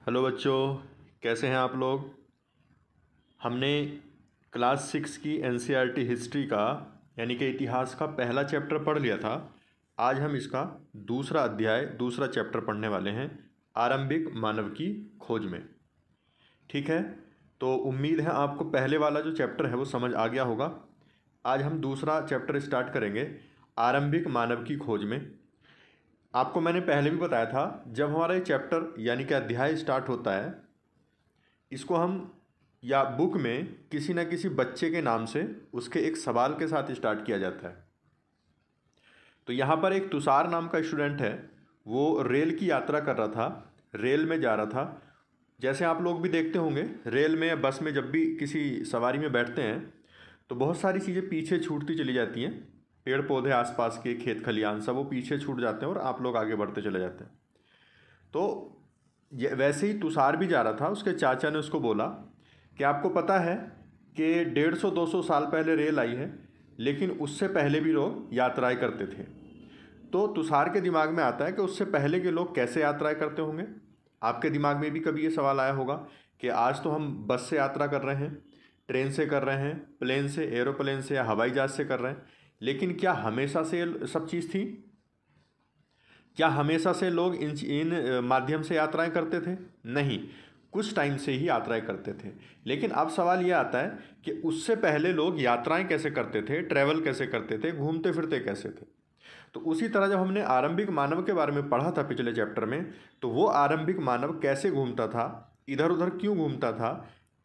Hello बच्चों, कैसे हैं आप लोग। हमने क्लास 6 की एनसीईआरटी हिस्ट्री का यानी कि इतिहास का पहला चैप्टर पढ़ लिया था। आज हम इसका दूसरा अध्याय दूसरा चैप्टर पढ़ने वाले हैं, आरंभिक मानव की खोज में। ठीक है, तो उम्मीद है आपको पहले वाला जो चैप्टर है वो समझ आ गया होगा। आज हम दूसरा चैप्टर स्टार्ट करेंगे, आरंभिक मानव की खोज में। आपको मैंने पहले भी बताया था, जब हमारा ये चैप्टर यानी कि अध्याय स्टार्ट होता है, इसको हम या बुक में किसी न किसी बच्चे के नाम से उसके एक सवाल के साथ स्टार्ट किया जाता है। तो यहाँ पर एक तुषार नाम का स्टूडेंट है, वो रेल की यात्रा कर रहा था, रेल में जा रहा था। जैसे आप लोग भी देखते होंगे, रेल में या बस में जब भी किसी सवारी में बैठते हैं तो बहुत सारी चीज़ें पीछे छूटती चली जाती हैं। पेड़ पौधे, आसपास के खेत खलियान, सब वो पीछे छूट जाते हैं और आप लोग आगे बढ़ते चले जाते हैं। तो वैसे ही तुषार भी जा रहा था। उसके चाचा ने उसको बोला कि आपको पता है कि 150-200 साल पहले रेल आई है, लेकिन उससे पहले भी लोग यात्राएं करते थे। तो तुषार के दिमाग में आता है कि उससे पहले के लोग कैसे यात्राएं करते होंगे। आपके दिमाग में भी कभी ये सवाल आया होगा कि आज तो हम बस से यात्रा कर रहे हैं, ट्रेन से कर रहे हैं, प्लेन से, एरोप्लेन से या हवाई जहाज़ से कर रहे हैं, लेकिन क्या हमेशा से ये सब चीज़ थी? क्या हमेशा से लोग इन माध्यम से यात्राएं करते थे? नहीं, कुछ टाइम से ही यात्राएं करते थे। लेकिन अब सवाल यह आता है कि उससे पहले लोग यात्राएं कैसे करते थे, ट्रैवल कैसे करते थे, घूमते फिरते कैसे थे। तो उसी तरह जब हमने आरंभिक मानव के बारे में पढ़ा था पिछले चैप्टर में, तो वो आरंभिक मानव कैसे घूमता था, इधर उधर क्यों घूमता था,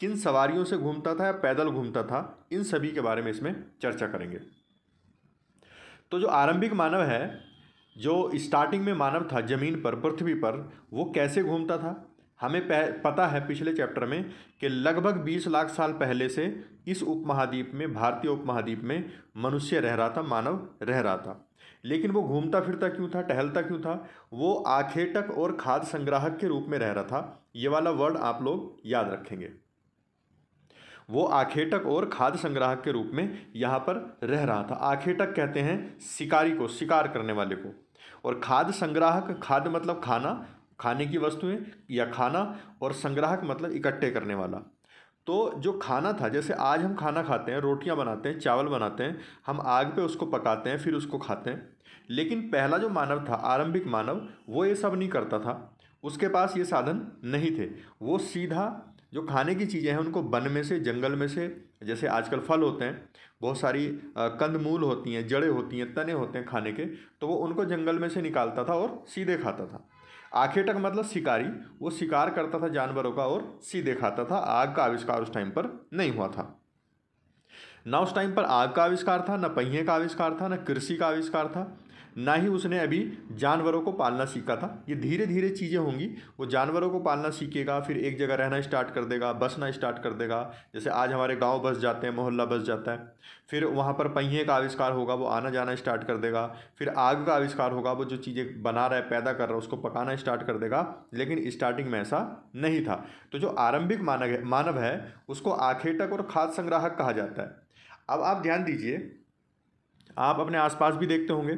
किन सवारियों से घूमता था या पैदल घूमता था, इन सभी के बारे में इसमें चर्चा करेंगे। तो जो आरंभिक मानव है, जो स्टार्टिंग में मानव था ज़मीन पर, पृथ्वी पर, वो कैसे घूमता था हमें पता है पिछले चैप्टर में कि लगभग 20 लाख साल पहले से इस उपमहाद्वीप में, भारतीय उपमहाद्वीप में मनुष्य रह रहा था, मानव रह रहा था। लेकिन वो घूमता फिरता क्यों था, टहलता क्यों था? वो आखेटक और खाद्य संग्राहक के रूप में रह रहा था। ये वाला वर्ड आप लोग याद रखेंगे। वो आखेटक और खाद्य संग्राहक के रूप में यहाँ पर रह रहा था। आखेटक कहते हैं शिकारी को, शिकार करने वाले को, और खाद्य संग्राहक, खाद्य मतलब खाना, खाने की वस्तुएं या खाना, और संग्राहक मतलब इकट्ठे करने वाला। तो जो खाना था, जैसे आज हम खाना खाते हैं, रोटियां बनाते हैं, चावल बनाते हैं, हम आग पे उसको पकाते हैं, फिर उसको खाते हैं। लेकिन पहला जो मानव था, आरंभिक मानव, वो ये सब नहीं करता था। उसके पास ये साधन नहीं थे। वो सीधा जो खाने की चीज़ें हैं उनको वन में से, जंगल में से, जैसे आजकल फल होते हैं, बहुत सारी कंदमूल होती हैं, जड़ें होती हैं, तने होते हैं खाने के, तो वो उनको जंगल में से निकालता था और सीधे खाता था। आखेटक मतलब शिकारी, वो शिकार करता था जानवरों का और सीधे खाता था। आग का आविष्कार उस टाइम पर नहीं हुआ था। ना उस टाइम पर आग का आविष्कार था, ना पहिए का आविष्कार था, ना कृषि का आविष्कार था, ना ही उसने अभी जानवरों को पालना सीखा था। ये धीरे धीरे चीज़ें होंगी। वो जानवरों को पालना सीखेगा, फिर एक जगह रहना स्टार्ट कर देगा, बसना स्टार्ट कर देगा। जैसे आज हमारे गांव बस जाते हैं, मोहल्ला बस जाता है। फिर वहाँ पर पहिए का आविष्कार होगा, वो आना जाना स्टार्ट कर देगा। फिर आग का आविष्कार होगा, वो जो चीज़ें बना रहा है, पैदा कर रहा है, उसको पकाना स्टार्ट कर देगा। लेकिन स्टार्टिंग में ऐसा नहीं था। तो जो आरंभिक मानव है उसको आखेटक और खाद्य संग्राहक कहा जाता है। अब आप ध्यान दीजिए, आप अपने आसपास भी देखते होंगे,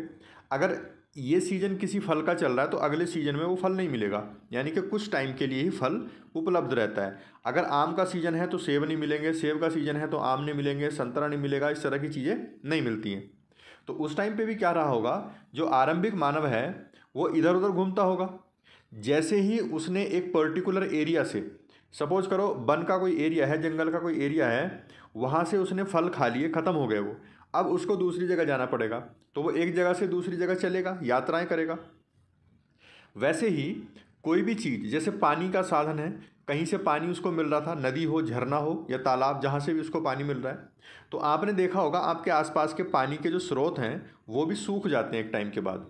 अगर ये सीजन किसी फल का चल रहा है तो अगले सीजन में वो फल नहीं मिलेगा, यानी कि कुछ टाइम के लिए ही फल उपलब्ध रहता है। अगर आम का सीजन है तो सेब नहीं मिलेंगे, सेब का सीजन है तो आम नहीं मिलेंगे, संतरा नहीं मिलेगा, इस तरह की चीज़ें नहीं मिलती हैं। तो उस टाइम पे भी क्या रहा होगा, जो आरंभिक मानव है वो इधर उधर घूमता होगा। जैसे ही उसने एक पर्टिकुलर एरिया से, सपोज करो वन का कोई एरिया है, जंगल का कोई एरिया है, वहाँ से उसने फल खा लिए, ख़त्म हो गए वो, अब उसको दूसरी जगह जाना पड़ेगा, तो वो एक जगह से दूसरी जगह चलेगा, यात्राएं करेगा। वैसे ही कोई भी चीज़, जैसे पानी का साधन है, कहीं से पानी उसको मिल रहा था, नदी हो, झरना हो या तालाब, जहाँ से भी उसको पानी मिल रहा है, तो आपने देखा होगा आपके आसपास के पानी के जो स्रोत हैं वो भी सूख जाते हैं एक टाइम के बाद।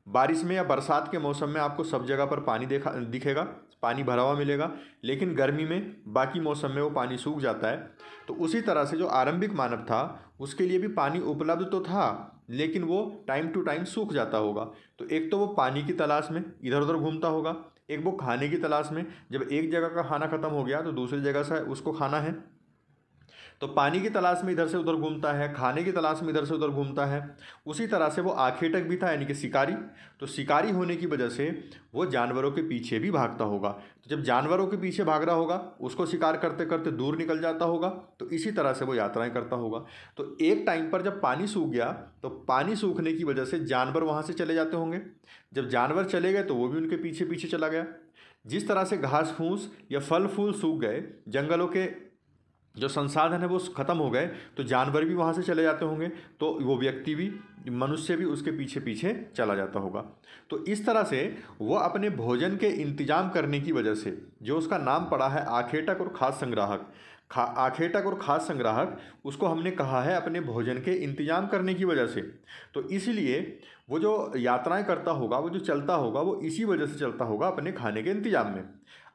बारिश में या बरसात के मौसम में आपको सब जगह पर पानी दिखेगा, पानी भरा हुआ मिलेगा, लेकिन गर्मी में, बाकी मौसम में वो पानी सूख जाता है। तो उसी तरह से जो आरंभिक मानव था उसके लिए भी पानी उपलब्ध तो था, लेकिन वो टाइम टू टाइम सूख जाता होगा। तो एक तो वो पानी की तलाश में इधर उधर घूमता होगा, एक वो खाने की तलाश में, जब एक जगह का खाना ख़त्म हो गया तो दूसरी जगह से उसको खाना है। तो पानी की तलाश में इधर से उधर घूमता है, खाने की तलाश में इधर से उधर घूमता है। उसी तरह से वो आखेटक भी था, यानी कि शिकारी। तो शिकारी होने की वजह से वो जानवरों के पीछे भी भागता होगा। तो जब जानवरों के पीछे भाग रहा होगा, उसको शिकार करते करते दूर निकल जाता होगा, तो इसी तरह से वो यात्राएं करता होगा। तो एक टाइम पर जब पानी सूख गया, तो पानी सूखने की वजह से जानवर वहाँ से चले जाते होंगे। जब जानवर चले गए तो वो भी उनके पीछे पीछे चला गया। जिस तरह से घास फूस या फल फूल सूख गए, जंगलों के जो संसाधन है वो ख़त्म हो गए, तो जानवर भी वहाँ से चले जाते होंगे, तो वो व्यक्ति भी, मनुष्य भी उसके पीछे पीछे चला जाता होगा। तो इस तरह से वो अपने भोजन के इंतजाम करने की वजह से, जो उसका नाम पड़ा है आखेटक और खाद्य संग्राहक, आखेटक और खाद्य संग्राहक, उसको हमने कहा है अपने भोजन के इंतजाम करने की वजह से। तो इसलिए वो जो यात्राएं करता होगा, वो जो चलता होगा, वो इसी वजह से चलता होगा, अपने खाने के इंतजाम में।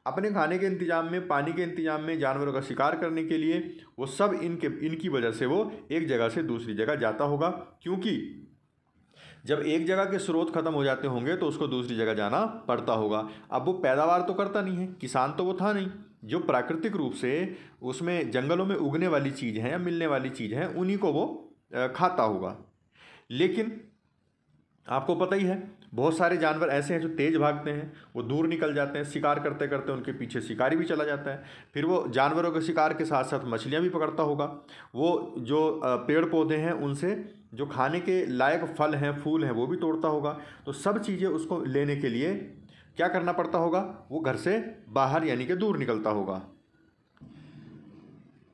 अपने खाने के इंतजाम में, पानी के इंतजाम में, जानवरों का शिकार करने के लिए, वो सब इनकी वजह से वो एक जगह से दूसरी जगह जाता होगा। क्योंकि जब एक जगह के स्रोत खत्म हो जाते होंगे तो उसको दूसरी जगह जाना पड़ता होगा। अब वो पैदावार तो करता नहीं है, किसान तो वो था नहीं। जो प्राकृतिक रूप से उसमें जंगलों में उगने वाली चीज़ हैं या मिलने वाली चीज़ हैं, उन्हीं को वो खाता होगा। लेकिन आपको पता ही है, बहुत सारे जानवर ऐसे हैं जो तेज़ भागते हैं, वो दूर निकल जाते हैं, शिकार करते करते उनके पीछे शिकारी भी चला जाता है। फिर वो जानवरों के शिकार के साथ साथ मछलियाँ भी पकड़ता होगा। वो जो पेड़ पौधे हैं, उनसे जो खाने के लायक फल हैं, फूल हैं, वो भी तोड़ता होगा। तो सब चीज़ें उसको लेने के लिए क्या करना पड़ता होगा, वो घर से बाहर यानी कि दूर निकलता होगा।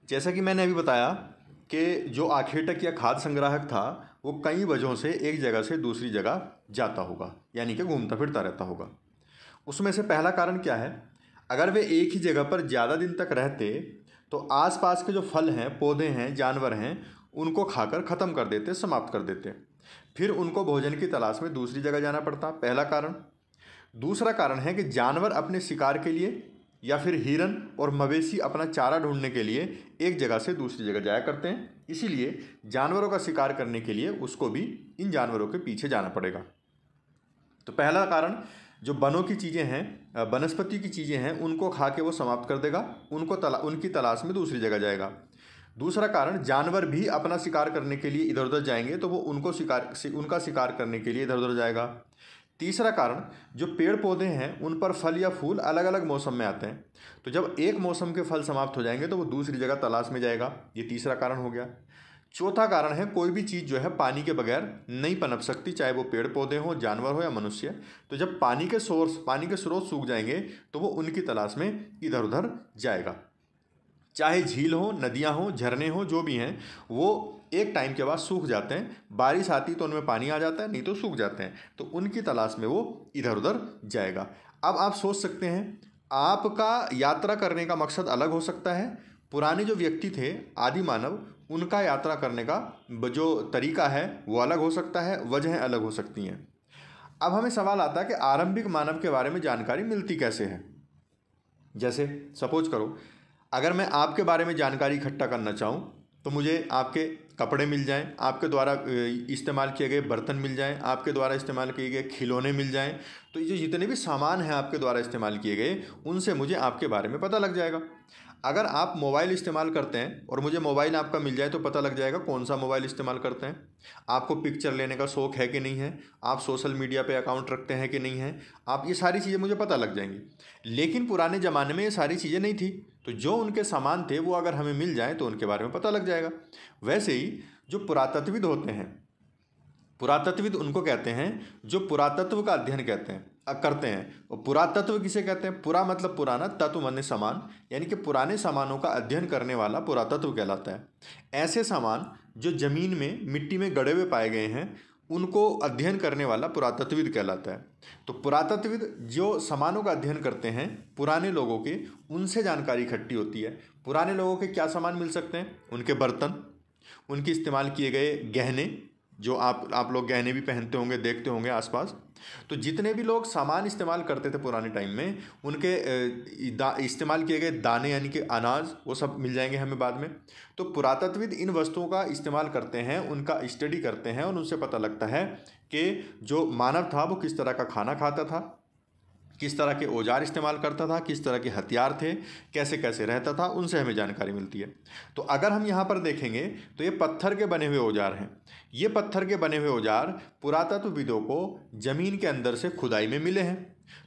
जैसा कि मैंने अभी बताया कि जो आखेटक या खाद्य संग्राहक था, वो कई वजहों से एक जगह से दूसरी जगह जाता होगा, यानी कि घूमता फिरता रहता होगा। उसमें से पहला कारण क्या है, अगर वे एक ही जगह पर ज़्यादा दिन तक रहते तो आसपास के जो फल हैं, पौधे हैं, जानवर हैं, उनको खाकर ख़त्म कर देते, समाप्त कर देते। फिर उनको भोजन की तलाश में दूसरी जगह जाना पड़ता, पहला कारण। दूसरा कारण है कि जानवर अपने शिकार के लिए या फिर हिरन और मवेशी अपना चारा ढूंढने के लिए एक जगह से दूसरी जगह जाया करते हैं। इसीलिए जानवरों का शिकार करने के लिए उसको भी इन जानवरों के पीछे जाना पड़ेगा। तो पहला कारण, जो वनों की चीज़ें हैं, वनस्पति की चीज़ें हैं, उनको खा के वो समाप्त कर देगा, उनकी तलाश में दूसरी जगह जाएगा। दूसरा कारण, जानवर भी अपना शिकार करने के लिए इधर उधर जाएंगे, तो वो उनका शिकार करने के लिए इधर उधर जाएगा। तीसरा कारण, जो पेड़ पौधे हैं उन पर फल या फूल अलग अलग मौसम में आते हैं, तो जब एक मौसम के फल समाप्त हो जाएंगे तो वो दूसरी जगह तलाश में जाएगा। ये तीसरा कारण हो गया। चौथा कारण है, कोई भी चीज़ जो है पानी के बगैर नहीं पनप सकती, चाहे वो पेड़ पौधे हो, जानवर हो या मनुष्य। तो जब पानी के स्रोत सूख जाएंगे तो वो उनकी तलाश में इधर उधर जाएगा। चाहे झील हो, नदियाँ हो, झरने हो, जो भी हैं, वो एक टाइम के बाद सूख जाते हैं। बारिश आती तो उनमें पानी आ जाता है, नहीं तो सूख जाते हैं। तो उनकी तलाश में वो इधर उधर जाएगा। अब आप सोच सकते हैं, आपका यात्रा करने का मकसद अलग हो सकता है। पुराने जो व्यक्ति थे, आदि मानव, उनका यात्रा करने का जो तरीका है वो अलग हो सकता है, वजहें अलग हो सकती हैं। अब हमें सवाल आता है कि आरंभिक मानव के बारे में जानकारी मिलती कैसे है। जैसे सपोज करो, अगर मैं आपके बारे में जानकारी इकट्ठा करना चाहूँ तो मुझे आपके कपड़े मिल जाएं, आपके द्वारा इस्तेमाल किए गए बर्तन मिल जाएं, आपके द्वारा इस्तेमाल किए गए खिलौने मिल जाएं। तो ये जितने भी सामान हैं आपके द्वारा इस्तेमाल किए गए, उनसे मुझे आपके बारे में पता लग जाएगा। अगर आप मोबाइल इस्तेमाल करते हैं और मुझे मोबाइल आपका मिल जाए तो पता लग जाएगा कौन सा मोबाइल इस्तेमाल करते हैं। आपको पिक्चर लेने का शौक़ है कि नहीं है, आप सोशल मीडिया पे अकाउंट रखते हैं कि नहीं है, आप ये सारी चीज़ें मुझे पता लग जाएंगी। लेकिन पुराने ज़माने में ये सारी चीज़ें नहीं थी, तो जो उनके सामान थे वो अगर हमें मिल जाए तो उनके बारे में पता लग जाएगा। वैसे ही जो पुरातत्वविद होते हैं, पुरातत्वविद उनको कहते हैं जो पुरातत्व का अध्ययन करते हैं। और पुरातत्व किसे कहते हैं? पुरा मतलब पुराना, तत्व माने सामान, यानी कि पुराने सामानों का अध्ययन करने वाला पुरातत्व कहलाता है। ऐसे सामान जो ज़मीन में, मिट्टी में गड़े हुए पाए गए हैं, उनको अध्ययन करने वाला पुरातत्वविद कहलाता है। तो पुरातत्वविद जो सामानों का अध्ययन करते हैं, पुराने लोगों के, उनसे जानकारी इकट्ठी होती है। पुराने लोगों के क्या सामान मिल सकते हैं? उनके बर्तन, उनके इस्तेमाल किए गए गहने, जो आप लोग गहने भी पहनते होंगे, देखते होंगे आसपास। तो जितने भी लोग सामान इस्तेमाल करते थे पुराने टाइम में, उनके इस्तेमाल किए गए दाने यानी कि अनाज, वो सब मिल जाएंगे हमें बाद में। तो पुरातत्वविद इन वस्तुओं का इस्तेमाल करते हैं, उनका स्टडी करते हैं, और उनसे पता लगता है कि जो मानव था वो किस तरह का खाना खाता था, किस तरह के औजार इस्तेमाल करता था, किस तरह के हथियार थे, कैसे कैसे रहता था, उनसे हमें जानकारी मिलती है। तो अगर हम यहाँ पर देखेंगे तो ये पत्थर के बने हुए औजार हैं। ये पत्थर के बने हुए औजार पुरातत्वविदों को ज़मीन के अंदर से खुदाई में मिले हैं।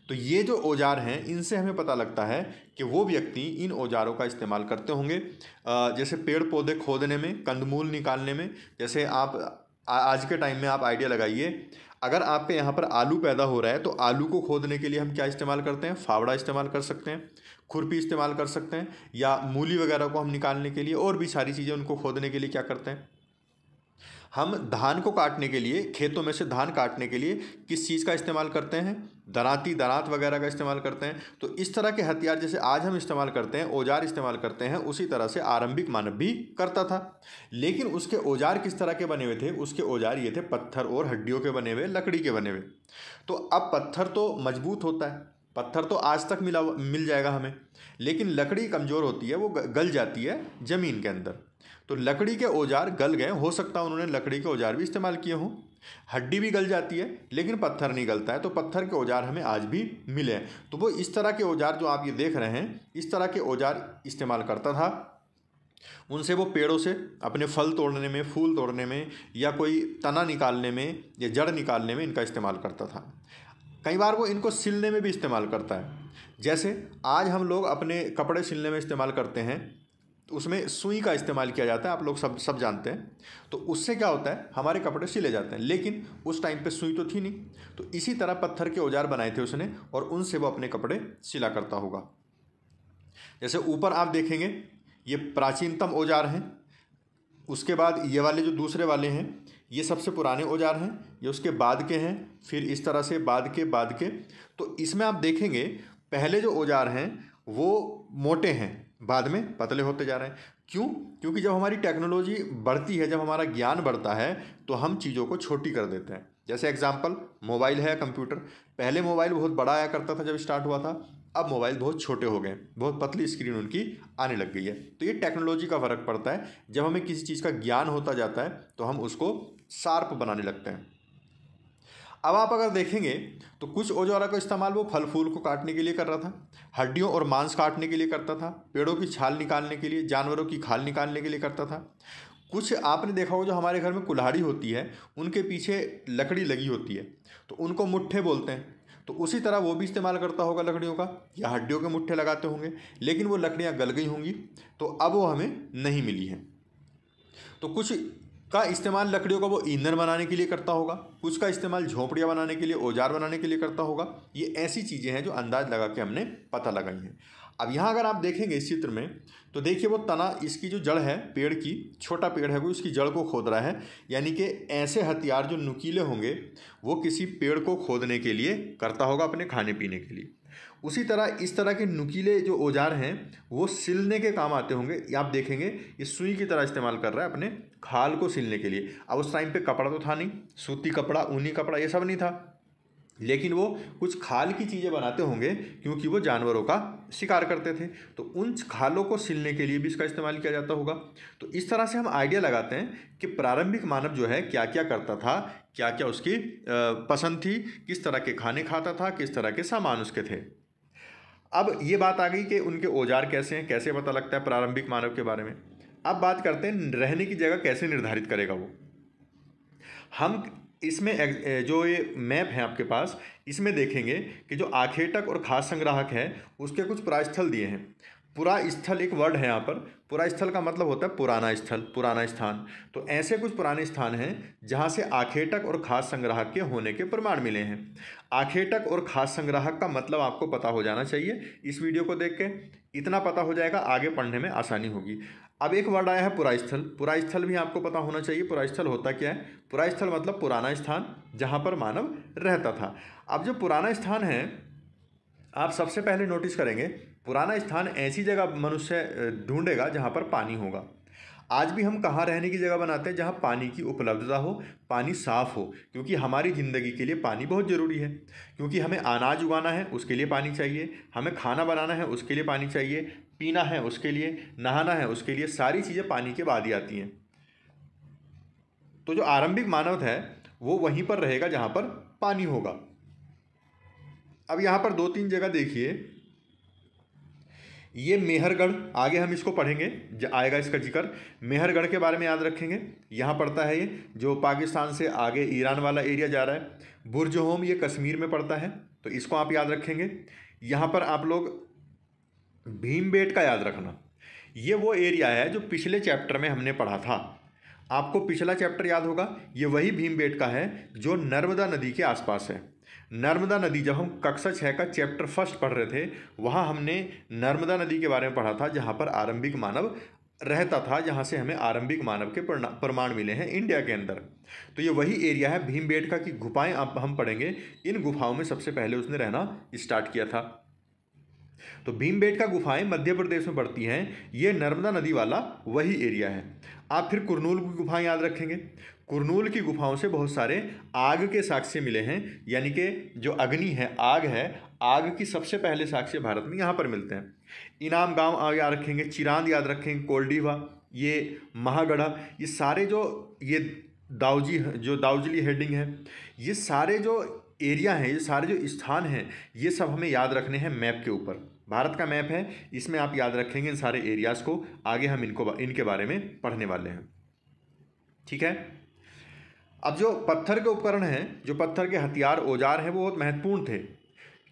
तो ये जो औजार हैं इनसे हमें पता लगता है कि वो व्यक्ति इन औजारों का इस्तेमाल करते होंगे, जैसे पेड़ पौधे खोदने में, कंदमूल निकालने में। जैसे आप आज के टाइम में आप आइडिया लगाइए, अगर आपके यहाँ पर आलू पैदा हो रहा है तो आलू को खोदने के लिए हम क्या इस्तेमाल करते हैं? फावड़ा इस्तेमाल कर सकते हैं, खुरपी इस्तेमाल कर सकते हैं, या मूली वगैरह को हम निकालने के लिए और भी सारी चीज़ें उनको खोदने के लिए क्या करते हैं? हम धान को काटने के लिए, खेतों में से धान काटने के लिए किस चीज़ का इस्तेमाल करते हैं? दरांत वगैरह का इस्तेमाल करते हैं। तो इस तरह के हथियार जैसे आज हम इस्तेमाल करते हैं, औजार इस्तेमाल करते हैं, उसी तरह से आरंभिक मानव भी करता था। लेकिन उसके औजार किस तरह के बने हुए थे? उसके औजार ये थे पत्थर और हड्डियों के बने हुए, लकड़ी के बने हुए। तो अब पत्थर तो मजबूत होता है, पत्थर तो आज तक मिल जाएगा हमें, लेकिन लकड़ी कमज़ोर होती है, वो गल जाती है ज़मीन के अंदर। तो लकड़ी के औजार गल गए, हो सकता है उन्होंने लकड़ी के औजार भी इस्तेमाल किए हों। हड्डी भी गल जाती है लेकिन पत्थर नहीं गलता है, तो पत्थर के औजार हमें आज भी मिले हैं। तो वो इस तरह के औजार जो आप ये देख रहे हैं, इस तरह के औजार इस्तेमाल करता था। उनसे वो पेड़ों से अपने फल तोड़ने में, फूल तोड़ने में, या कोई तना निकालने में या जड़ निकालने में इनका इस्तेमाल करता था। कई बार वो इनको सिलने में भी इस्तेमाल करता है। जैसे आज हम लोग अपने कपड़े सिलने में इस्तेमाल करते हैं, तो उसमें सुई का इस्तेमाल किया जाता है, आप लोग सब जानते हैं। तो उससे क्या होता है, हमारे कपड़े सिले जाते हैं, लेकिन उस टाइम पे सुई तो थी नहीं। तो इसी तरह पत्थर के औजार बनाए थे उसने और उनसे वो अपने कपड़े सिला करता होगा। जैसे ऊपर आप देखेंगे ये प्राचीनतम औजार हैं, उसके बाद ये वाले जो दूसरे वाले हैं ये सबसे पुराने औजार हैं, ये उसके बाद के हैं, फिर इस तरह से बाद के। तो इसमें आप देखेंगे पहले जो औजार हैं वो मोटे हैं, बाद में पतले होते जा रहे हैं। क्यों? क्योंकि जब हमारी टेक्नोलॉजी बढ़ती है, जब हमारा ज्ञान बढ़ता है, तो हम चीज़ों को छोटी कर देते हैं। जैसे एग्जांपल मोबाइल है, कंप्यूटर। पहले मोबाइल बहुत बड़ा आया करता था जब स्टार्ट हुआ था, अब मोबाइल बहुत छोटे हो गए, बहुत पतली स्क्रीन उनकी आने लग गई है। तो ये टेक्नोलॉजी का फ़र्क पड़ता है। जब हमें किसी चीज़ का ज्ञान होता जाता है तो हम उसको शार्प बनाने लगते हैं। अब आप अगर देखेंगे तो कुछ औजारों का इस्तेमाल वो फल फूल को काटने के लिए कर रहा था, हड्डियों और मांस काटने के लिए करता था, पेड़ों की छाल निकालने के लिए, जानवरों की खाल निकालने के लिए करता था। कुछ आपने देखा होगा जो हमारे घर में कुल्हाड़ी होती है, उनके पीछे लकड़ी लगी होती है, तो उनको मुट्ठे बोलते हैं। तो उसी तरह वो भी इस्तेमाल करता होगा लकड़ियों का, या हड्डियों के मुट्ठे लगाते होंगे, लेकिन वो लकड़ियाँ गल गई होंगी तो अब वो हमें नहीं मिली हैं। तो कुछ का इस्तेमाल लकड़ियों का वो ईंधन बनाने के लिए करता होगा, कुछ का इस्तेमाल झोंपड़ियाँ बनाने के लिए, औजार बनाने के लिए करता होगा। ये ऐसी चीज़ें हैं जो अंदाज लगा के हमने पता लगाई हैं। अब यहाँ अगर आप देखेंगे इस चित्र में तो देखिए वो तना, इसकी जो जड़ है पेड़ की, छोटा पेड़ है वो, इसकी जड़ को खोद रहा है। यानी कि ऐसे हथियार जो नुकीले होंगे वो किसी पेड़ को खोदने के लिए करता होगा, अपने खाने पीने के लिए। उसी तरह इस तरह के नुकीले जो औजार हैं वो सिलने के काम आते होंगे। आप देखेंगे ये सुई की तरह इस्तेमाल कर रहा है अपने खाल को सिलने के लिए। अब उस टाइम पे कपड़ा तो था नहीं, सूती कपड़ा, ऊनी कपड़ा, ये सब नहीं था, लेकिन वो कुछ खाल की चीज़ें बनाते होंगे क्योंकि वो जानवरों का शिकार करते थे। तो उन खालों को सिलने के लिए भी इसका इस्तेमाल किया जाता होगा। तो इस तरह से हम आइडिया लगाते हैं कि प्रारंभिक मानव जो है क्या क्या करता था, क्या क्या उसकी पसंद थी, किस तरह के खाने खाता था, किस तरह के सामान उसके थे। अब ये बात आ गई कि उनके औजार कैसे हैं, कैसे पता लगता है प्रारंभिक मानव के बारे में। अब बात करते हैं रहने की जगह कैसे निर्धारित करेगा वो। हम इसमें जो ये मैप है आपके पास, इसमें देखेंगे कि जो आखेटक और खास संग्राहक है उसके कुछ पुरास्थल दिए हैं। पुरास्थल एक वर्ड है यहाँ पर। पुरास्थल का मतलब होता है पुराना स्थल, पुराना स्थान। तो ऐसे कुछ पुराने स्थान हैं जहाँ से आखेटक और खास संग्राहक के होने के प्रमाण मिले हैं। आखेटक और खास संग्राहक का मतलब आपको पता हो जाना चाहिए, इस वीडियो को देख के इतना पता हो जाएगा, आगे पढ़ने में आसानी होगी। अब एक वर्ड आया है पुरास्थल। पुरास्थल भी आपको पता होना चाहिए। पुरास्थल होता क्या है? पुरास्थल मतलब पुराना स्थान जहाँ पर मानव रहता था। अब जो पुराना स्थान है, आप सबसे पहले नोटिस करेंगे पुराना स्थान ऐसी जगह मनुष्य ढूंढेगा जहाँ पर पानी होगा। आज भी हम कहाँ रहने की जगह बनाते हैं? जहाँ पानी की उपलब्धता हो, पानी साफ़ हो, क्योंकि हमारी ज़िंदगी के लिए पानी बहुत ज़रूरी है। क्योंकि हमें अनाज उगाना है उसके लिए पानी चाहिए, हमें खाना बनाना है उसके लिए पानी चाहिए, पीना है उसके लिए, नहाना है उसके लिए, सारी चीज़ें पानी के बाद ही आती हैं। तो जो आरंभिक मानव है वो वहीं पर रहेगा जहाँ पर पानी होगा। अब यहाँ पर 2-3 जगह देखिए, ये मेहरगढ़, आगे हम इसको पढ़ेंगे, आएगा इसका जिक्र। मेहरगढ़ के बारे में याद रखेंगे, यहाँ पड़ता है ये, जो पाकिस्तान से आगे ईरान वाला एरिया जा रहा है। बुर्जहोम ये कश्मीर में पड़ता है, तो इसको आप याद रखेंगे। यहाँ पर आप लोग भीमबेटका याद रखना, ये वो एरिया है जो पिछले चैप्टर में हमने पढ़ा था। आपको पिछला चैप्टर याद होगा, ये वही भीमबेटका है जो नर्मदा नदी के आसपास है। नर्मदा नदी, जब हम कक्षा 6 का चैप्टर फर्स्ट पढ़ रहे थे, वहाँ हमने नर्मदा नदी के बारे में पढ़ा था, जहाँ पर आरंभिक मानव रहता था, जहाँ से हमें आरंभिक मानव के प्रमाण मिले हैं इंडिया के अंदर। तो ये वही एरिया है। भीमबेटका की गुफाएं अब हम पढ़ेंगे। इन गुफाओं में सबसे पहले उसने रहना स्टार्ट किया था। तो भीमबेटका गुफाएं मध्य प्रदेश में पड़ती हैं। ये नर्मदा नदी वाला वही एरिया है। आप फिर कुरनूल की गुफाएं याद रखेंगे। कुरनूल की गुफाओं से बहुत सारे आग के साक्ष्य मिले हैं, यानी कि जो अग्नि है, आग है, आग की सबसे पहले साक्ष्य भारत में यहाँ पर मिलते हैं। इनाम गांव याद रखेंगे, चिरांद याद रखेंगे, कोल्डीवा, ये महागढ़ा, ये सारे जो ये दाउजली हेडिंग है, ये सारे जो एरिया हैं, ये सारे जो स्थान हैं, ये सब हमें याद रखने हैं मैप के ऊपर। भारत का मैप है, इसमें आप याद रखेंगे इन सारे एरियाज़ को। आगे हम इनके बारे में पढ़ने वाले हैं, ठीक है। अब जो पत्थर के उपकरण हैं, जो पत्थर के हथियार औजार हैं, वो बहुत महत्वपूर्ण थे,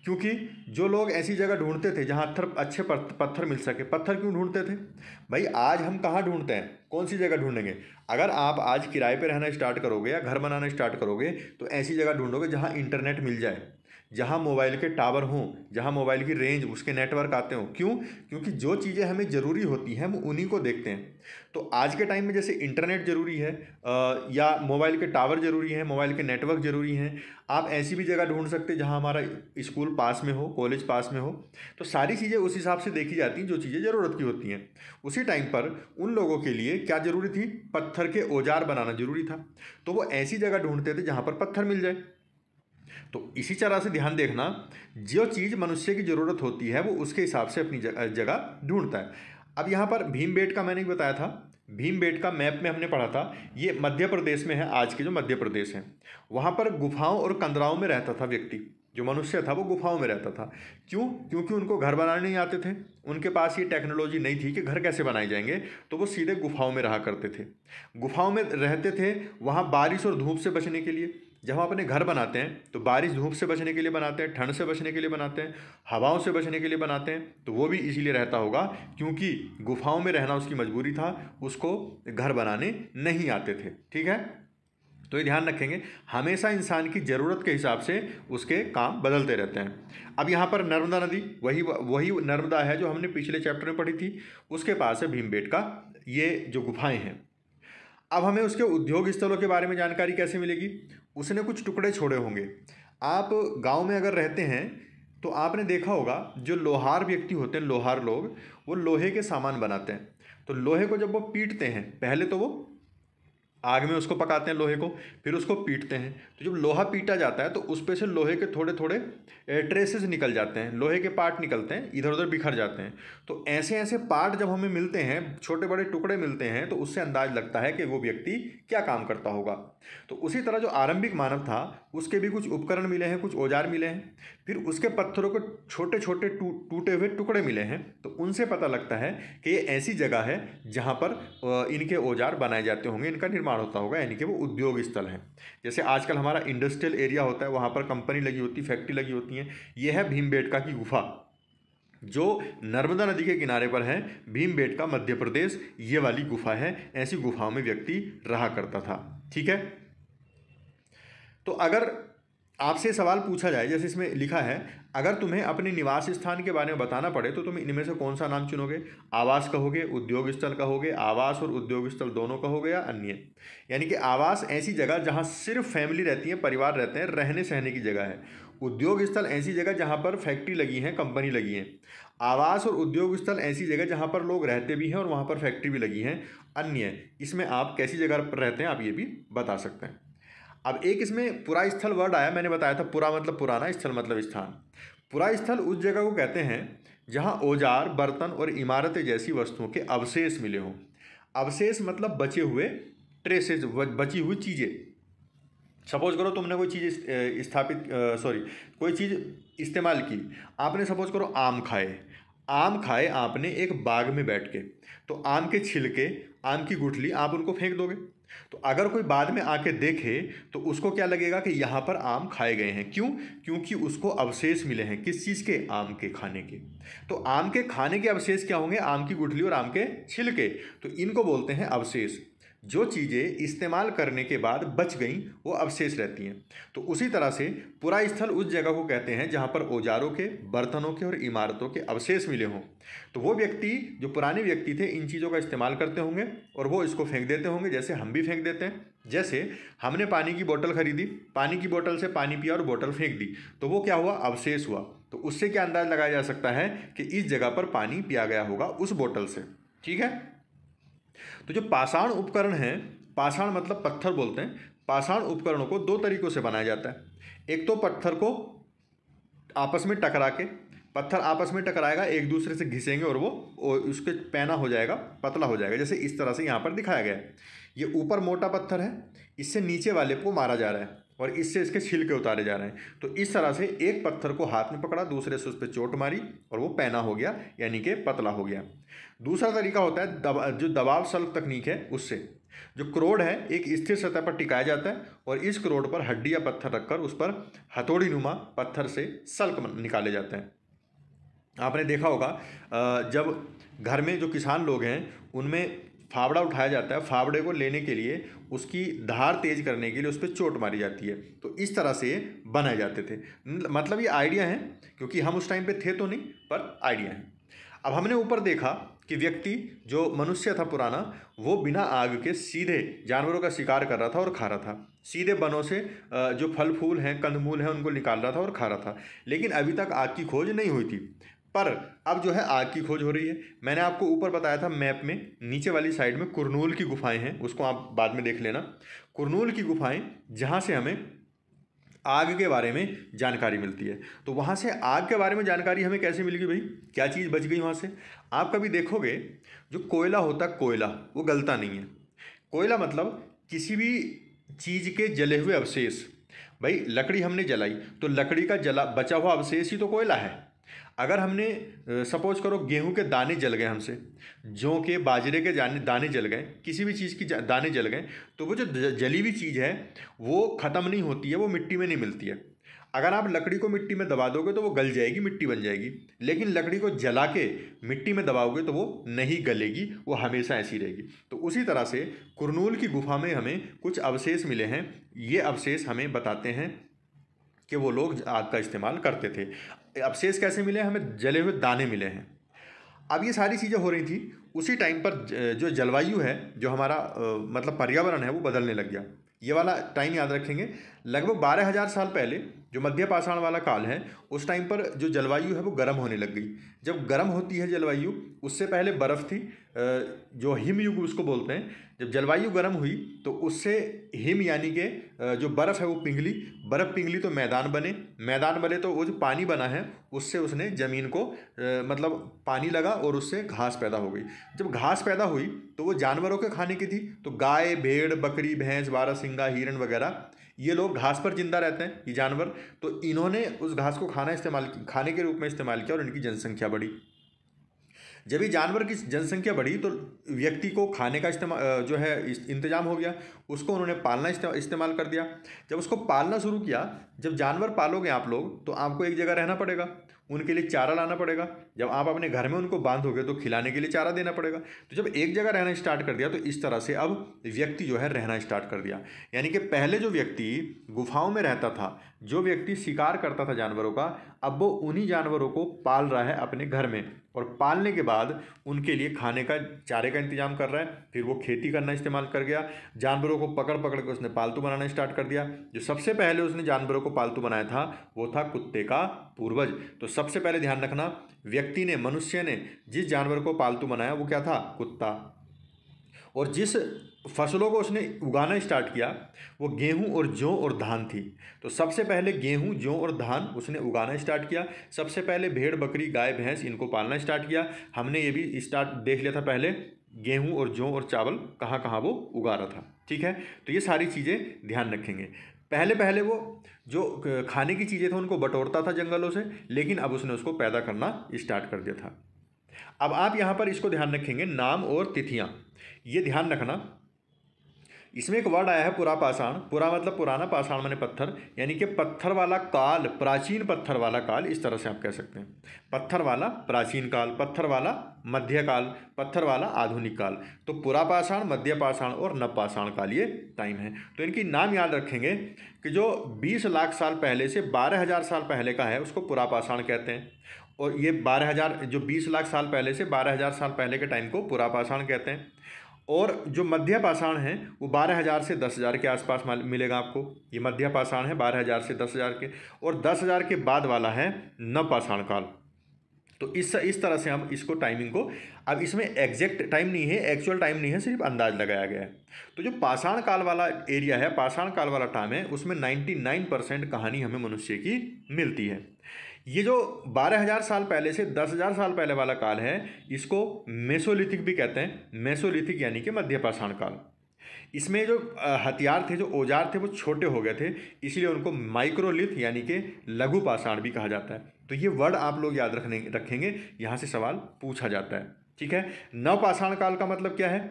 क्योंकि जो लोग ऐसी जगह ढूंढते थे जहाँ अच्छे पत्थर मिल सके। पत्थर क्यों ढूंढते थे भाई? आज हम कहाँ ढूंढते हैं, कौन सी जगह ढूंढेंगे? अगर आप आज किराए पे रहना स्टार्ट करोगे या घर बनाना स्टार्ट करोगे, तो ऐसी जगह ढूंढोगे जहाँ इंटरनेट मिल जाए, जहाँ मोबाइल के टावर हों, जहाँ मोबाइल की रेंज, उसके नेटवर्क आते हों। क्यों? क्योंकि जो चीज़ें हमें ज़रूरी होती हैं हम उन्हीं को देखते हैं। तो आज के टाइम में जैसे इंटरनेट ज़रूरी है, या मोबाइल के टावर ज़रूरी हैं, मोबाइल के नेटवर्क ज़रूरी हैं, आप ऐसी भी जगह ढूंढ सकते हैं जहाँ हमारा स्कूल पास में हो, कॉलेज पास में हो। तो सारी चीज़ें उस हिसाब से देखी जाती हैं जो चीज़ें ज़रूरत की होती हैं। उसी टाइम पर उन लोगों के लिए क्या ज़रूरी थी? पत्थर के औजार बनाना ज़रूरी था। तो वो ऐसी जगह ढूंढते थे जहाँ पर पत्थर मिल जाए। तो इसी तरह से ध्यान देखना, जो चीज़ मनुष्य की ज़रूरत होती है वो उसके हिसाब से अपनी जगह ढूंढता है। अब यहाँ पर भीमबेटका मैंने बताया था, भीमबेटका मैप में हमने पढ़ा था, ये मध्य प्रदेश में है, आज के जो मध्य प्रदेश है। वहाँ पर गुफाओं और कंदराओं में रहता था व्यक्ति, जो मनुष्य था वो गुफाओं में रहता था। क्यों? क्योंकि उनको घर बनाने नहीं आते थे, उनके पास ये टेक्नोलॉजी नहीं थी कि घर कैसे बनाए जाएंगे, तो वो सीधे गुफाओं में रहा करते थे। गुफाओं में रहते थे, वहाँ बारिश और धूप से बचने के लिए। जब हम अपने घर बनाते हैं तो बारिश धूप से बचने के लिए बनाते हैं, ठंड से बचने के लिए बनाते हैं, हवाओं से बचने के लिए बनाते हैं। तो वो भी इसीलिए रहता होगा क्योंकि गुफाओं में रहना उसकी मजबूरी था, उसको घर बनाने नहीं आते थे, ठीक है। तो ये ध्यान रखेंगे, हमेशा इंसान की ज़रूरत के हिसाब से उसके काम बदलते रहते हैं। अब यहाँ पर नर्मदा नदी, वही नर्मदा है जो हमने पिछले चैप्टर में पढ़ी थी, उसके पास है भीमबेटका, ये जो गुफाएं हैं। अब हमें उसके उद्योग स्थलों के बारे में जानकारी कैसे मिलेगी? उसने कुछ टुकड़े छोड़े होंगे। आप गांव में अगर रहते हैं तो आपने देखा होगा, जो लोहार व्यक्ति होते हैं, लोहार लोग, वो लोहे के सामान बनाते हैं। तो लोहे को जब वो पीटते हैं, पहले तो वो आग में उसको पकाते हैं लोहे को, फिर उसको पीटते हैं। तो जब लोहा पीटा जाता है तो उस पे से लोहे के थोड़े थोड़े ट्रेसेस निकल जाते हैं, लोहे के पार्ट निकलते हैं, इधर उधर बिखर जाते हैं। तो ऐसे ऐसे पार्ट जब हमें मिलते हैं, छोटे बड़े टुकड़े मिलते हैं, तो उससे अंदाज लगता है कि वो व्यक्ति क्या काम करता होगा। तो उसी तरह जो आरंभिक मानव था, उसके भी कुछ उपकरण मिले हैं, कुछ औजार मिले हैं, फिर उसके पत्थरों के छोटे छोटे टूटे हुए टुकड़े मिले हैं। तो उनसे पता लगता है कि ये ऐसी जगह है जहाँ पर इनके औजार बनाए जाते होंगे, इनका निर्माण होता होगा, यानी कि वो उद्योग स्थल है। जैसे आजकल हमारा इंडस्ट्रियल एरिया होता है, वहाँ पर कंपनी लगी होती, फैक्ट्री लगी होती हैं। ये है भीमबेटका की गुफा, जो नर्मदा नदी के किनारे पर है। भीमबेटका मध्य प्रदेश, ये वाली गुफा है। ऐसी गुफाओं में व्यक्ति रहा करता था, ठीक है। तो अगर आपसे सवाल पूछा जाए, जैसे इसमें लिखा है, अगर तुम्हें अपने निवास स्थान के बारे में बताना पड़े तो तुम इनमें से कौन सा नाम चुनोगे? आवास कहोगे, उद्योग स्थल कहोगे, आवास और उद्योग स्थल दोनों कहोगे, या अन्य? यानी कि आवास ऐसी जगह जहाँ सिर्फ फैमिली रहती है, परिवार रहते हैं, रहने सहने की जगह है। उद्योग स्थल ऐसी जगह जहाँ पर फैक्ट्री लगी है, कंपनी लगी है। आवास और उद्योग स्थल ऐसी जगह जहाँ पर लोग रहते भी हैं और वहाँ पर फैक्ट्री भी लगी हैं। अन्य, इसमें आप कैसी जगह पर रहते हैं आप ये भी बता सकते हैं। अब एक इसमें पुरा स्थल वर्ड आया, मैंने बताया था पुरा मतलब पुराना, स्थल मतलब स्थान। पुरा स्थल उस जगह को कहते हैं जहाँ औजार, बर्तन और इमारतें जैसी वस्तुओं के अवशेष मिले हों। अवशेष मतलब बचे हुए ट्रेसेस, बची हुई चीज़ें। सपोज करो तुमने कोई चीज़ कोई चीज़ इस्तेमाल की। आपने सपोज करो आम खाए आपने एक बाग में बैठ के, तो आम के छिलके, आम की गुठली आप उनको फेंक दोगे। तो अगर कोई बाद में आके देखे तो उसको क्या लगेगा कि यहाँ पर आम खाए गए हैं। क्यों? क्योंकि उसको अवशेष मिले हैं। किस चीज़ के? आम के खाने के। तो आम के खाने के अवशेष क्या होंगे? आम की गुठली और आम के छिलके। तो इनको बोलते हैं अवशेष। जो चीज़ें इस्तेमाल करने के बाद बच गई वो अवशेष रहती हैं। तो उसी तरह से पुरास्थल उस जगह को कहते हैं जहाँ पर औजारों के, बर्तनों के और इमारतों के अवशेष मिले हों। तो वो व्यक्ति, जो पुराने व्यक्ति थे, इन चीज़ों का इस्तेमाल करते होंगे और वो इसको फेंक देते होंगे, जैसे हम भी फेंक देते हैं। जैसे हमने पानी की बोतल खरीदी, पानी की बोतल से पानी पिया और बोतल फेंक दी, तो वो क्या हुआ? अवशेष हुआ। तो उससे क्या अंदाज लगाया जा सकता है कि इस जगह पर पानी पिया गया होगा उस बोतल से। ठीक है। तो जो पाषाण उपकरण हैं, पाषाण मतलब पत्थर बोलते हैं, पाषाण उपकरणों को दो तरीक़ों से बनाया जाता है। एक तो पत्थर को आपस में टकरा के, पत्थर आपस में टकराएगा, एक दूसरे से घिसेंगे और वो उसके पैना हो जाएगा, पतला हो जाएगा, जैसे इस तरह से यहाँ पर दिखाया गया है। ये ऊपर मोटा पत्थर है, इससे नीचे वाले को मारा जा रहा है और इससे इसके छिलके उतारे जा रहे हैं। तो इस तरह से एक पत्थर को हाथ में पकड़ा, दूसरे से उस पर चोट मारी और वो पैना हो गया, यानी कि पतला हो गया। दूसरा तरीका होता है जो दबाव सल्क तकनीक है, उससे जो क्रोड है एक स्थिर सतह पर टिकाया जाता है और इस क्रोड पर हड्डी या पत्थर रखकर उस पर हथौड़ी नुमा पत्थर से सल्क निकाले जाते हैं। आपने देखा होगा जब घर में जो किसान लोग हैं उनमें फावड़ा उठाया जाता है, फावड़े को लेने के लिए उसकी धार तेज करने के लिए उस पर चोट मारी जाती है। तो इस तरह से बनाए जाते थे। मतलब ये आइडिया है, क्योंकि हम उस टाइम पे थे तो नहीं, पर आइडिया है। अब हमने ऊपर देखा कि व्यक्ति जो मनुष्य था पुराना, वो बिना आग के सीधे जानवरों का शिकार कर रहा था और खा रहा था। सीधे वनों से जो फल फूल हैं, कंदमूल हैं, उनको निकाल रहा था और खा रहा था। लेकिन अभी तक आग की खोज नहीं हुई थी, पर अब जो है आग की खोज हो रही है। मैंने आपको ऊपर बताया था मैप में, नीचे वाली साइड में कुरनूल की गुफाएं हैं, उसको आप बाद में देख लेना। कुरनूल की गुफाएं, जहाँ से हमें आग के बारे में जानकारी मिलती है। तो वहाँ से आग के बारे में जानकारी हमें कैसे मिलेगी भाई? क्या चीज़ बच गई वहाँ से? आप कभी देखोगे जो कोयला होता है, कोयला वो गलता नहीं है। कोयला मतलब किसी भी चीज़ के जले हुए अवशेष। भाई लकड़ी हमने जलाई तो लकड़ी का जला बचा हुआ अवशेष ही तो कोयला है। अगर हमने सपोज करो गेहूं के दाने जल गए हमसे, जौ के, बाजरे के दाने जल गए, किसी भी चीज़ की दाने जल गए, तो वो जो जली हुई चीज़ है वो ख़त्म नहीं होती है, वो मिट्टी में नहीं मिलती है। अगर आप लकड़ी को मिट्टी में दबा दोगे तो वो गल जाएगी, मिट्टी बन जाएगी। लेकिन लकड़ी को जला के मिट्टी में दबाओगे तो वो नहीं गलेगी, वो हमेशा ऐसी रहेगी। तो उसी तरह से कुरनूल की गुफा में हमें कुछ अवशेष मिले हैं। ये अवशेष हमें बताते हैं कि वो लोग आग का इस्तेमाल करते थे। अवशेष कैसे मिले? हमें जले हुए दाने मिले हैं। अब ये सारी चीज़ें हो रही थी, उसी टाइम पर जो जलवायु है, जो हमारा मतलब पर्यावरण है, वो बदलने लग गया। ये वाला टाइम याद रखेंगे। लगभग 12,000 साल पहले जो मध्य पाषाण वाला काल है, उस टाइम पर जो जलवायु है वो गर्म होने लग गई। जब गर्म होती है जलवायु, उससे पहले बर्फ़ थी, जो हिम युग उसको बोलते हैं। जब जलवायु गर्म हुई तो उससे हिम यानी कि जो बर्फ़ है वो पिघली, बर्फ़ पिघली तो मैदान बने तो वो जो पानी बना है उससे उसने ज़मीन को मतलब पानी लगा और उससे घास पैदा हो गई। जब घास पैदा हुई तो वो जानवरों के खाने की थी। तो गाय, भेड़, बकरी, भैंस, बारहसिंगा, हिरण वगैरह, ये लोग घास पर जिंदा रहते हैं, ये जानवर। तो इन्होंने उस घास को खाने के रूप में इस्तेमाल किया और इनकी जनसंख्या बढ़ी। जब ये जानवर की जनसंख्या बढ़ी तो व्यक्ति को खाने का जो है इंतजाम हो गया, उसको उन्होंने पालना इस्तेमाल कर दिया। जब उसको पालना शुरू किया, जब जानवर पालोगे आप लोग तो आपको एक जगह रहना पड़ेगा, उनके लिए चारा लाना पड़ेगा। जब आप अपने घर में उनको बांधोगे तो खिलाने के लिए चारा देना पड़ेगा। तो जब एक जगह रहना स्टार्ट कर दिया तो इस तरह से अब व्यक्ति जो है रहना स्टार्ट कर दिया। यानी कि पहले जो व्यक्ति गुफाओं में रहता था, जो व्यक्ति शिकार करता था जानवरों का, अब वो उन्हीं जानवरों को पाल रहा है अपने घर में, और पालने के बाद उनके लिए खाने का, चारे का इंतजाम कर रहा है। फिर वो खेती करना इस्तेमाल कर गया, जानवरों को पकड़ पकड़ के उसने पालतू बनाना स्टार्ट कर दिया। जो सबसे पहले उसने जानवरों को पालतू बनाया था वो था कुत्ते का पूर्वज। तो सबसे पहले ध्यान रखना, व्यक्ति ने, मनुष्य ने जिस जानवर को पालतू बनाया वो क्या था? कुत्ता। और जिस फसलों को उसने उगाना स्टार्ट किया वो गेहूं और जौ और धान थी। तो सबसे पहले गेहूं, जौ और धान उसने उगाना स्टार्ट किया। सबसे पहले भेड़, बकरी, गाय, भैंस, इनको पालना स्टार्ट किया। हमने ये भी स्टार्ट देख लिया था पहले, गेहूं और जौ और चावल कहाँ कहाँ वो उगा रहा था। ठीक है, तो ये सारी चीज़ें ध्यान रखेंगे। पहले पहले वो जो खाने की चीज़ें थे उनको बटोरता था जंगलों से, लेकिन अब उसने उसको पैदा करना स्टार्ट कर दिया था। अब आप यहाँ पर इसको ध्यान रखेंगे, नाम और तिथियाँ, ये ध्यान रखना। इसमें एक वर्ड आया है पुरापाषाण। पुरा मतलब पुराना, पाषाण माने पत्थर, यानी कि पत्थर वाला काल, प्राचीन पत्थर वाला काल, इस तरह से आप कह सकते हैं। पत्थर वाला प्राचीन काल, पत्थर वाला मध्य काल, पत्थर वाला आधुनिक काल। तो पुरापाषाण, मध्य पाषाण और नवपाषाण काल ये टाइम है। तो इनकी नाम याद रखेंगे कि जो 20 लाख साल पहले से 12,000 साल पहले का है उसको पुरापाषाण कहते हैं, और ये 12,000 जो 20 लाख साल पहले से 12,000 साल पहले के टाइम को पुरापाषाण कहते हैं। और जो मध्य पाषाण है वो 12,000 से 10,000 के आसपास मिलेगा आपको। ये मध्य पाषाण है 12,000 से 10,000 के, और 10,000 के बाद वाला है नवपाषाण काल। तो इस तरह से हम इसको टाइमिंग को, अब इसमें एग्जैक्ट टाइम नहीं है, एक्चुअल टाइम नहीं है, सिर्फ अंदाज लगाया गया है। तो जो पाषाण काल वाला एरिया है, पाषाण काल वाला टाइम है, उसमें 99% कहानी हमें मनुष्य की मिलती है। ये जो 12,000 साल पहले से 10,000 साल पहले वाला काल है, इसको मेसोलिथिक भी कहते हैं। मेसोलिथिक यानी कि मध्य पाषाण काल। इसमें जो हथियार थे, जो औजार थे, वो छोटे हो गए थे, इसलिए उनको माइक्रोलिथ यानी कि लघु पाषाण भी कहा जाता है। तो ये वर्ड आप लोग याद रखेंगे, यहाँ से सवाल पूछा जाता है। ठीक है। नवपाषाण काल का मतलब क्या है?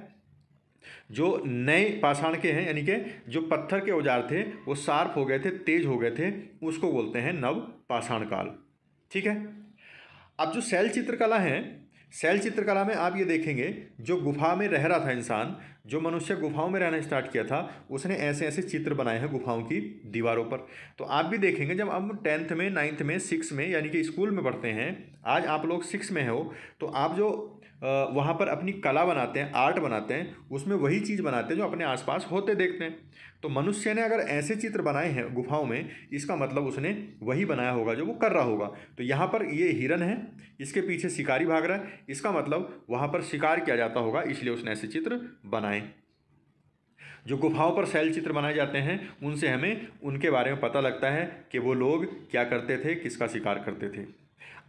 जो नए पाषाण के हैं, यानी कि जो पत्थर के औजार थे वो शार्प हो गए थे, तेज हो गए थे, उसको बोलते हैं नव पाषाण काल। ठीक है। अब जो शैल चित्रकला है, शैल चित्रकला में आप ये देखेंगे, जो गुफा में रह रहा था इंसान, जो मनुष्य गुफाओं में रहना स्टार्ट किया था, उसने ऐसे ऐसे चित्र बनाए हैं गुफाओं की दीवारों पर। तो आप भी देखेंगे, जब हम 10th में, 9th में, 6 में यानी कि स्कूल में पढ़ते हैं, आज आप लोग 6 में हो, तो आप जो वहाँ पर अपनी कला बनाते हैं, आर्ट बनाते हैं, उसमें वही चीज़ बनाते हैं जो अपने आसपास होते देखते हैं। तो मनुष्य ने अगर ऐसे चित्र बनाए हैं गुफाओं में, इसका मतलब उसने वही बनाया होगा जो वो कर रहा होगा। तो यहाँ पर ये हिरन है, इसके पीछे शिकारी भाग रहा है, इसका मतलब वहाँ पर शिकार किया जाता होगा, इसलिए उसने ऐसे चित्र बनाए। जो गुफाओं पर शैल चित्र बनाए जाते हैं, उनसे हमें उनके बारे में पता लगता है कि वो लोग क्या करते थे, किसका शिकार करते थे।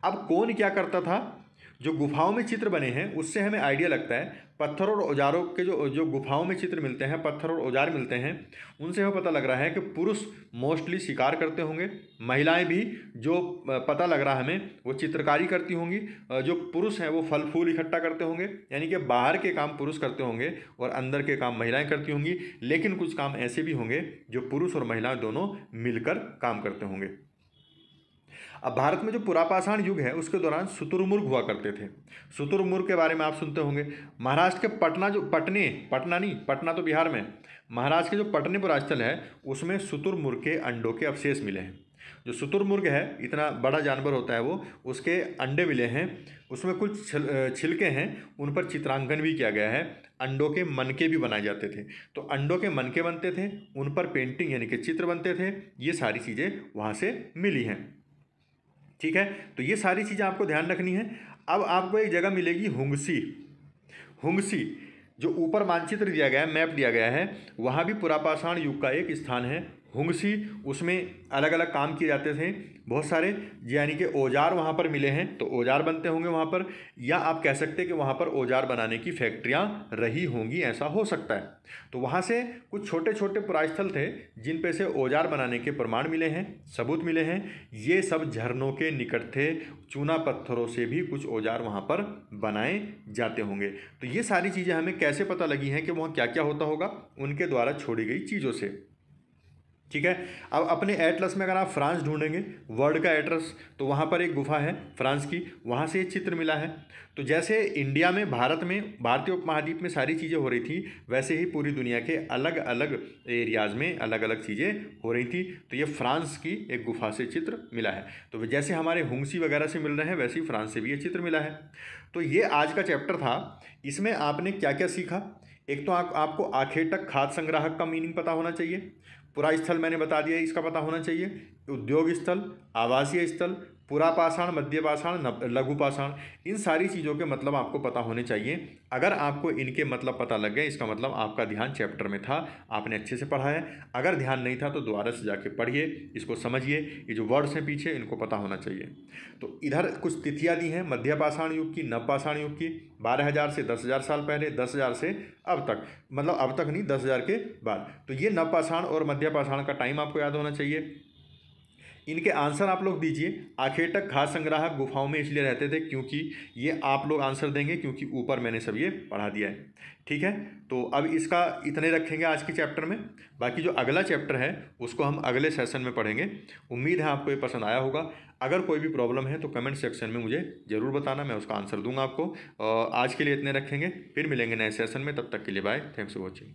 अब कौन क्या करता था, जो गुफाओं में चित्र बने हैं उससे हमें आइडिया लगता है। पत्थर और औजारों के जो गुफाओं में चित्र मिलते हैं, पत्थर और औजार मिलते हैं, उनसे हमें पता लग रहा है कि पुरुष मोस्टली शिकार करते होंगे, महिलाएं भी, जो पता लग रहा है हमें, वो चित्रकारी करती होंगी, जो पुरुष हैं वो फल फूल इकट्ठा करते होंगे, यानी कि बाहर के काम पुरुष करते होंगे और अंदर के काम महिलाएं करती होंगी। लेकिन कुछ काम ऐसे भी होंगे जो पुरुष और महिलाएं दोनों मिलकर काम करते होंगे। अब भारत में जो पुरापाषाण युग है उसके दौरान शुतुरमुर्ग हुआ करते थे। शुतुरमुर्ग के बारे में आप सुनते होंगे। महाराष्ट्र के पटना तो बिहार में, महाराष्ट्र के जो पटनेपुरा स्थल है उसमें शुतुरमुर्ग के अंडों के अवशेष मिले हैं। जो शुतुरमुर्ग है, इतना बड़ा जानवर होता है वो, उसके अंडे मिले हैं, उसमें कुछ छिलके हैं, उन पर चित्रांकन भी किया गया है। अंडों के मनके भी बनाए जाते थे। तो अंडों के मनके बनते थे, उन पर पेंटिंग यानी कि चित्र बनते थे। ये सारी चीज़ें वहाँ से मिली हैं। ठीक है। तो ये सारी चीज़ें आपको ध्यान रखनी है। अब आपको एक जगह मिलेगी हुंगसी। हुंगसी जो ऊपर मानचित्र दिया गया है, मैप दिया गया है, वहाँ भी पुरापाषाण युग का एक स्थान है हुंगसी। उसमें अलग अलग काम किए जाते थे बहुत सारे, यानी कि औजार वहाँ पर मिले हैं, तो औजार बनते होंगे वहाँ पर, या आप कह सकते हैं कि वहाँ पर औजार बनाने की फैक्ट्रियाँ रही होंगी, ऐसा हो सकता है। तो वहाँ से कुछ छोटे छोटे पुरास्थल थे जिन पे से औजार बनाने के प्रमाण मिले हैं, सबूत मिले हैं। ये सब झरनों के निकट थे, चूना पत्थरों से भी कुछ औजार वहाँ पर बनाए जाते होंगे। तो ये सारी चीज़ें हमें कैसे पता लगी हैं कि वहाँ क्या क्या होता होगा, उनके द्वारा छोड़ी गई चीज़ों से। ठीक है। अब अपने एटलस में अगर आप फ्रांस ढूंढेंगे, वर्ल्ड का एटलस, तो वहाँ पर एक गुफा है फ्रांस की, वहाँ से ये चित्र मिला है। तो जैसे इंडिया में, भारत में, भारतीय उपमहाद्वीप में सारी चीज़ें हो रही थी, वैसे ही पूरी दुनिया के अलग अलग एरियाज़ में अलग अलग चीज़ें हो रही थी। तो ये फ्रांस की एक गुफा से चित्र मिला है। तो जैसे हमारे हुंगसी वगैरह से मिल रहे हैं, वैसे ही फ्रांस से भी ये चित्र मिला है। तो ये आज का चैप्टर था। इसमें आपने क्या क्या सीखा? एक तो आपको आखेटक खाद्य संग्राहक का मीनिंग पता होना चाहिए। पुरा स्थल मैंने बता दिया, इसका पता होना चाहिए। उद्योग स्थल, आवासीय स्थल, पुरापाषाण, मध्यपाषाण, लघुपाषाण, इन सारी चीज़ों के मतलब आपको पता होने चाहिए। अगर आपको इनके मतलब पता लग गए, इसका मतलब आपका ध्यान चैप्टर में था, आपने अच्छे से पढ़ा है। अगर ध्यान नहीं था तो दोबारा से जाके पढ़िए, इसको समझिए, ये जो वर्ड्स हैं पीछे इनको पता होना चाहिए। तो इधर कुछ तिथियाँ दी हैं मध्यपाषाण युग की, नवपाषाण युग की, 12,000 से 10,000 साल पहले, 10,000 से अब तक, मतलब अब तक नहीं, 10,000 के बाद। तो ये नवपाषाण और मध्यपाषाण का टाइम आपको याद होना चाहिए। इनके आंसर आप लोग दीजिए। आखेटक घास संग्राहक गुफाओं में इसलिए रहते थे क्योंकि, ये आप लोग आंसर देंगे क्योंकि ऊपर मैंने सब ये पढ़ा दिया है। ठीक है, तो अब इसका इतने रखेंगे आज के चैप्टर में। बाकी जो अगला चैप्टर है उसको हम अगले सेशन में पढ़ेंगे। उम्मीद है आपको ये पसंद आया होगा। अगर कोई भी प्रॉब्लम है तो कमेंट सेक्शन में मुझे ज़रूर बताना, मैं उसका आंसर दूंगा आपको। आज के लिए इतने रखेंगे, फिर मिलेंगे नए सेशन में। तब तक के लिए बाय, थैंक्स फॉर वॉचिंग।